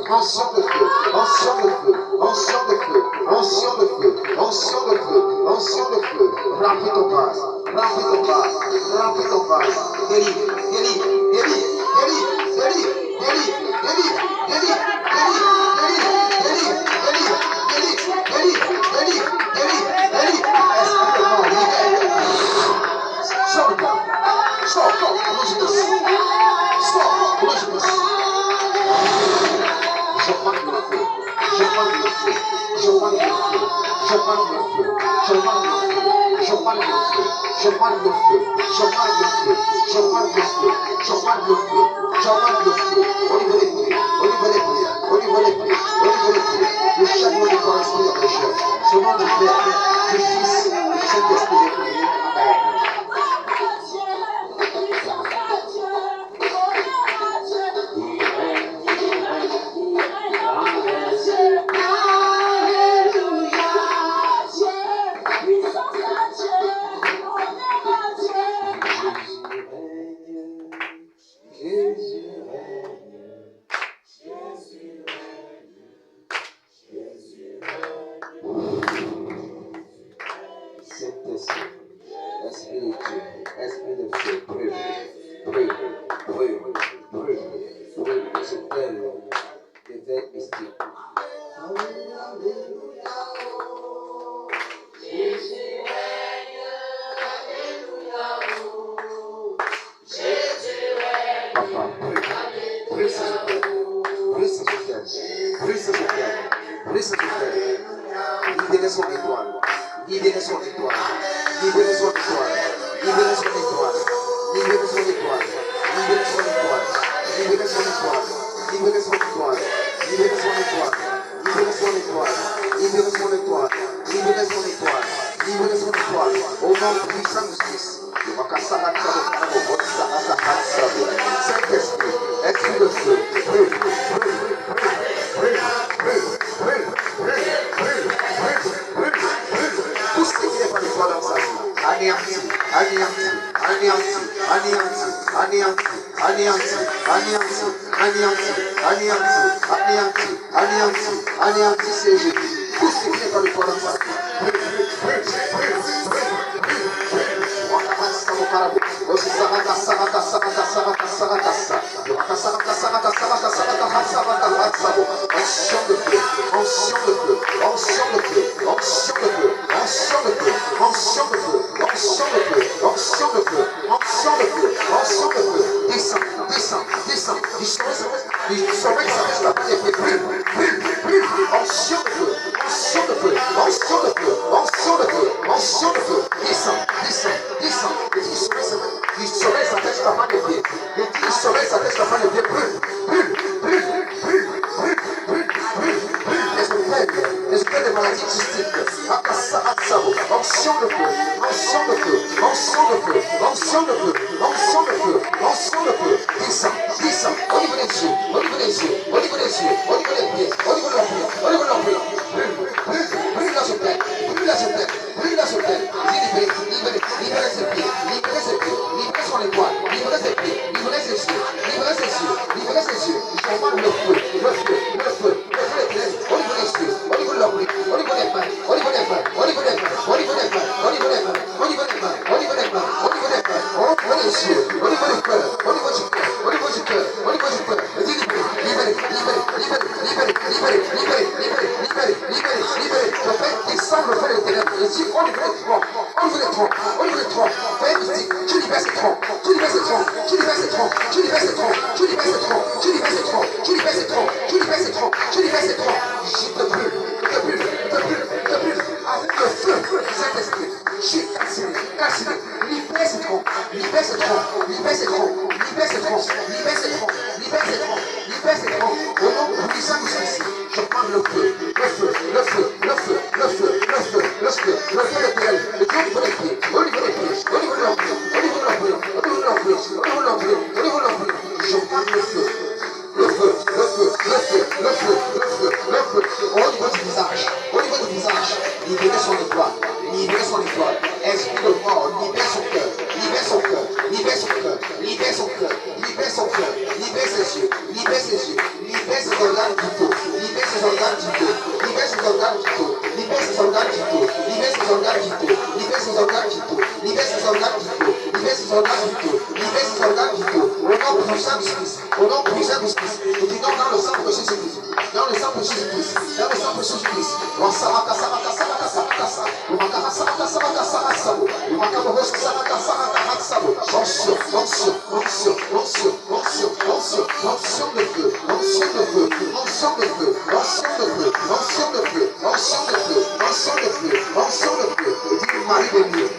onction de feu, onction de feu, onction de feu, onction de feu, onction de feu, onction de feu. Remplis ton vase, remplis ton vase, remplis ton vase. Délivre, délivre, délivre, délivre, délivre, délivre, délivre, délivre, le chagrin du corps-esprit dans les jeunes. Ce nom du Père, du Fils, du Saint-Esprit est prié. Libérez son étoile, libérez son étoile, libérez son étoile, libérez son étoile, libérez son étoile, libérez son étoile, libérez son étoile, libérez son étoile, libérez son étoile, libérez son étoile, libérez son étoile, libérez son étoile, libérez son étoile, au nom puissant du Fils. Saint-Esprit, esprit de feu, tout ce qui n'est pas de toi dans sa vie, anéanti, anéanti, anéanti, anéanti, anéanti, anéanti, anéanti, anéanti, anéanti, anéanti, anéanti, anéanti, c'est Jésus. Tout ce qui n'est pas de toi dans sa vie. Onction de feu, onction de feu, onction de feu, onction de feu, onction de feu, onction de feu, onction de feu, onction de feu, onction de feu, onction de feu, descend, descend, descend, il saurait sa tête, la main est brûle, brûle, brûle, onction de feu, onction de feu, onction de feu, onction de feu, onction de feu, descend, descend, descend, il saurait sa tête, la main est brûle, il saurait sa tête, la main est brûle, brûle, brûle, brûle, brûle, brûle, brûle, brûle, l'esprit de maladie mystique, onction de feu, onction de feu, onction de feu, onction de feu, onction de feu, onction de feu, descend, descend, au niveau des yeux, au niveau des yeux, au niveau des yeux, au niveau des pieds, au niveau de leur pied, au niveau de leur pied, brûle la tête, brûle la tête, brûle la tête, libérez, libérez, libérez ses pieds, libérez ses pieds, libérez son étoile, libérez ses pieds, libérez ses yeux, libérez ses yeux, libérez ses yeux, je commande le feu, le feu, le feu, le feu éternel, au niveau des yeux, au niveau de leur pied, au niveau des mains, au niveau des mains, au niveau des mains, au niveau des mains, au niveau des mains, au niveau des mains, au niveau des mains, au niveau des mains, au niveau des yeux, au niveau du cœur, au niveau du cœur, au niveau du cœur, au niveau du cœur, libérez, libérez, libérez, libérez, libérez, libérez, libérez, libérez, libérez, libérez, libérez, le fait descendre le feu éternel, et si on libère les troncs, on libère les troncs, on libère les troncs, fais mystique, tu libères ces troncs, tu libères ces troncs, tu libères ces troncs, tu libères ces troncs, tu libères ces troncs, tu libères ces troncs, tu libères ces troncs, tu libères ces troncs, tu libères ces troncs, je te brûle, te brûle, te brûle, te brûle, avec le feu du Saint-Esprit, j'ai cassé, libère ces troncs, libère ces troncs, libère ces troncs, libère ces troncs, libère ces troncs, libère ces troncs, libère ces troncs, au nom puissant du Fils, je prends le feu, le feu, le feu, le feu, le feu, le feu, le feu, le feu éternel, le feu au niveau des pieds, au niveau des pieds, au niveau de leur pied, au niveau de leur pied, au niveau de leur pied, au niveau de leur pied, au niveau de leur pied, je prends le feu, le feu, le feu, le feu, le feu, le feu, le feu, au niveau du visage, libérez son étoile, libérez son étoile, esprit de mort, libère son cœur, libère son cœur, libère son cœur, libère son cœur, libère son cœur, libère ses yeux, libère ses yeux, libère ses oreilles. organes vitaux, libère ses organes vitaux, libère ses organes vitaux, libère ses organes vitaux, libère ses organes vitaux, libère ses organes vitaux, libère ses organes vitaux, libère ses organes vitaux, libère ses organes vitaux, au nom puissant du Christ, au nom puissant du Christ, nous disons dans le sang de Jésus-Christ, dans le sang de Jésus-Christ, dans le sang de Jésus-Christ, L'onction de feu, l'onction de feu, l'onction de feu, l'onction de feu, l'onction de feu, l'onction de feu, l'onction de feu, l'onction de feu, l'onction de feu, dis Marie de Dieu,